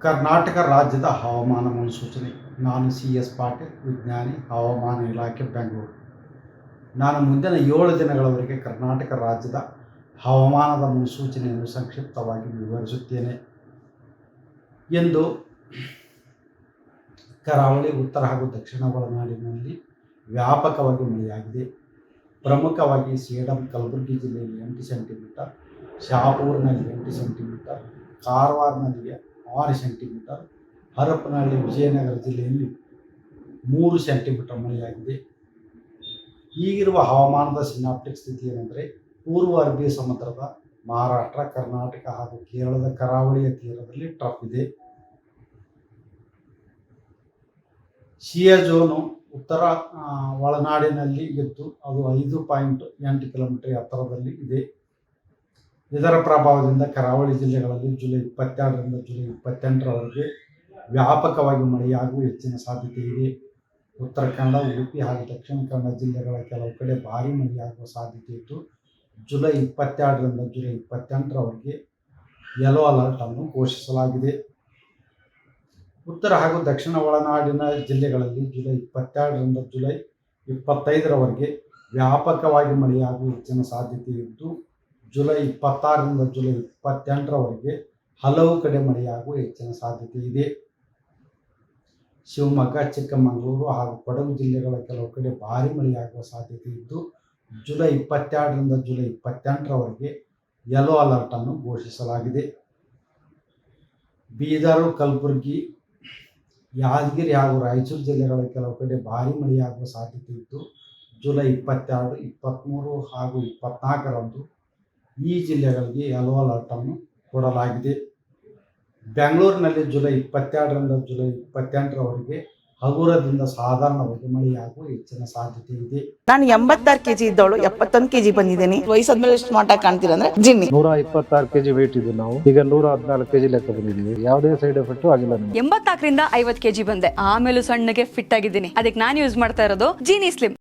ಕರ್ನಾಟಕ ರಾಜ್ಯದ ಹವಾಮಾನ ಮುನ್ಸೂಚನೆ. ನಾನು CS ಪಾಟೀಲ್, ವಿಜ್ಞಾನಿ, ಹವಾಮಾನ ಇಲಾಖೆ, ಬೆಂಗಳೂರು. ನಾನು ಮುಂದಿನ 7 ದಿನಗಳವರೆಗೆ ಕರ್ನಾಟಕ ರಾಜ್ಯದ ಹವಾಮಾನದ ಮುನ್ಸೂಚನೆಯನ್ನು ಸಂಕ್ಷಿಪ್ತವಾಗಿ ವಿವರಿಸುತ್ತೇನೆ. ಎಂದು ಕರಾವಳಿ, ಉತ್ತರ ಹಾಗೂ ದಕ್ಷಿಣ ಒಳನಾಡಿನಲ್ಲಿ ವ್ಯಾಪಕವಾಗಿ ಮಳೆಯಾಗಿದೆ. ಪ್ರಮುಖವಾಗಿ ಸೇಡಂ, ಕಲಬುರಗಿ ಜಿಲ್ಲೆಯಲ್ಲಿ 8 ಸೆಂಟಿಮೀಟರ್, ಶಹಾಪುರನಲ್ಲಿ 8 ಸೆಂಟಿಮೀಟರ್, ಕಾರವಾರದಲ್ಲಿ 6 ಸೆಂಟಿಮೀಟರ್, ಹರಪನಹಳ್ಳಿ, ವಿಜಯನಗರ ಜಿಲ್ಲೆಯಲ್ಲಿ 3 ಸೆಂಟಿಮೀಟರ್ ಮಳೆಯಾಗಿದೆ. ಈಗಿರುವ ಹವಾಮಾನದ ಸಿನಾಪ್ಟಿಕ್ ಸ್ಥಿತಿ ಏನೆಂದರೆ, ಪೂರ್ವ ಅರಬ್ಬಿ ಸಮುದ್ರದ ಮಹಾರಾಷ್ಟ್ರ, ಕರ್ನಾಟಕ ಹಾಗೂ ಕೇರಳದ ಕರಾವಳಿಯ ತೀರದಲ್ಲಿ ಟ್ರಫ್ ಇದೆ. ಶಿಯಾ ಝೋನು ಉತ್ತರ ಒಳನಾಡಿನಲ್ಲಿ ಇದ್ದು ಅದು 5.8 ಕಿಲೋಮೀಟರ್ ಎತ್ತರದಲ್ಲಿ ಇದೆ. ಇದರ ಪ್ರಭಾವದಿಂದ ಕರಾವಳಿ ಜಿಲ್ಲೆಗಳಲ್ಲಿ ಜುಲೈ 22ರಿಂದ ಜುಲೈ 28ರವರೆಗೆ ವ್ಯಾಪಕವಾಗಿ ಮಳೆಯಾಗುವ ಹೆಚ್ಚಿನ ಸಾಧ್ಯತೆ ಇದೆ. ಉತ್ತರ ಕನ್ನಡ, ಉಡುಪಿ ಹಾಗೂ ದಕ್ಷಿಣ ಕನ್ನಡ ಜಿಲ್ಲೆಗಳ ಕೆಲವು ಕಡೆ ಭಾರೀ ಮಳೆಯಾಗುವ ಸಾಧ್ಯತೆ ಇದ್ದು, ಜುಲೈ 22ರಿಂದ ಜುಲೈ 28ರವರೆಗೆ ಯೆಲ್ಲೋ ಅಲರ್ಟ್ ಅನ್ನು ಘೋಷಿಸಲಾಗಿದೆ. ಉತ್ತರ ಹಾಗೂ ದಕ್ಷಿಣ ಒಳನಾಡಿನ ಜಿಲ್ಲೆಗಳಲ್ಲಿ ಜುಲೈ 22ರಿಂದ ಜುಲೈ 25ರವರೆಗೆ ವ್ಯಾಪಕವಾಗಿ ಮಳೆಯಾಗುವ ಹೆಚ್ಚಿನ ಸಾಧ್ಯತೆ ಇದ್ದು, ಜುಲೈ 26ರಿಂದ ಜುಲೈ 28ರವರೆಗೆ ಹಲವು ಕಡೆ ಮಳೆಯಾಗುವ ಹೆಚ್ಚಿನ ಸಾಧ್ಯತೆ ಇದೆ. ಶಿವಮೊಗ್ಗ, ಚಿಕ್ಕಮಗಳೂರು ಹಾಗೂ ಕೊಡಗು ಜಿಲ್ಲೆಗಳ ಕೆಲವು ಕಡೆ ಭಾರೀ ಮಳೆಯಾಗುವ ಸಾಧ್ಯತೆ ಇದ್ದು, ಜುಲೈ 22ರಿಂದ ಜುಲೈ 28ರವರೆಗೆ ಯೆಲ್ಲೋ ಅಲರ್ಟ್ ಅನ್ನು ಘೋಷಿಸಲಾಗಿದೆ. ಬೀದರ್, ಕಲಬುರಗಿ, ಯಾದಗಿರಿ ಹಾಗೂ ರಾಯಚೂರು ಜಿಲ್ಲೆಗಳ ಕೆಲವು ಕಡೆ ಭಾರೀ ಮಳೆಯಾಗುವ ಸಾಧ್ಯತೆ ಇದ್ದು, ಜುಲೈ 22, 23 ಹಾಗೂ 24ರಂದು ಈ ಜಿಲ್ಲೆಗಳಿಗೆ ಯೆಲ್ಲೋ ಅಲರ್ಟ್ ಅನ್ನು ಕೊಡಲಾಗಿದೆ. ಬೆಂಗಳೂರಿನಲ್ಲಿ ಜುಲೈ 22ರಿಂದ ಜುಲೈ 28ರವರೆಗೆ ಹಗುರದಿಂದ ಸಾಧಾರಣವಾಗಿ ಮಳೆಯಾಗುವ ಹೆಚ್ಚಿನ ಸಾಧ್ಯತೆ ಇದೆ. ನಾನು 86 kg ಇದ್ದವಳು 71 kg ಬಂದಿದ್ದೀನಿ. ವಯಸ್ಸಾದ್ಮೇಲೆ ಸ್ಮಾರ್ಟ್ ಆಗಿ ಕಾಣ್ತೀರಾ ಅಂದ್ರೆ ಜಿನ್ನಿ. 126 kg ವೇಟ್ ಇದ್ದು ನಾವು ಈಗ 114 kg ಲೆಕ್ಕ ಬಂದಿದ್ದೀವಿ. ಯಾವುದೇ ಸೈಡ್ ಎಫೆಕ್ಟ್ ಆಗಿಲ್ಲ. 84ರಿಂದ 50 kg ಬಂದೆ. ಆಮೇಲೆ ಸಣ್ಣಗೆ ಫಿಟ್ ಆಗಿದ್ದೀನಿ. ಅದಕ್ಕೆ ನಾನು ಯೂಸ್ ಮಾಡ್ತಾ ಇರೋದು ಜೀನಿ ಸ್ಲಿಮ್.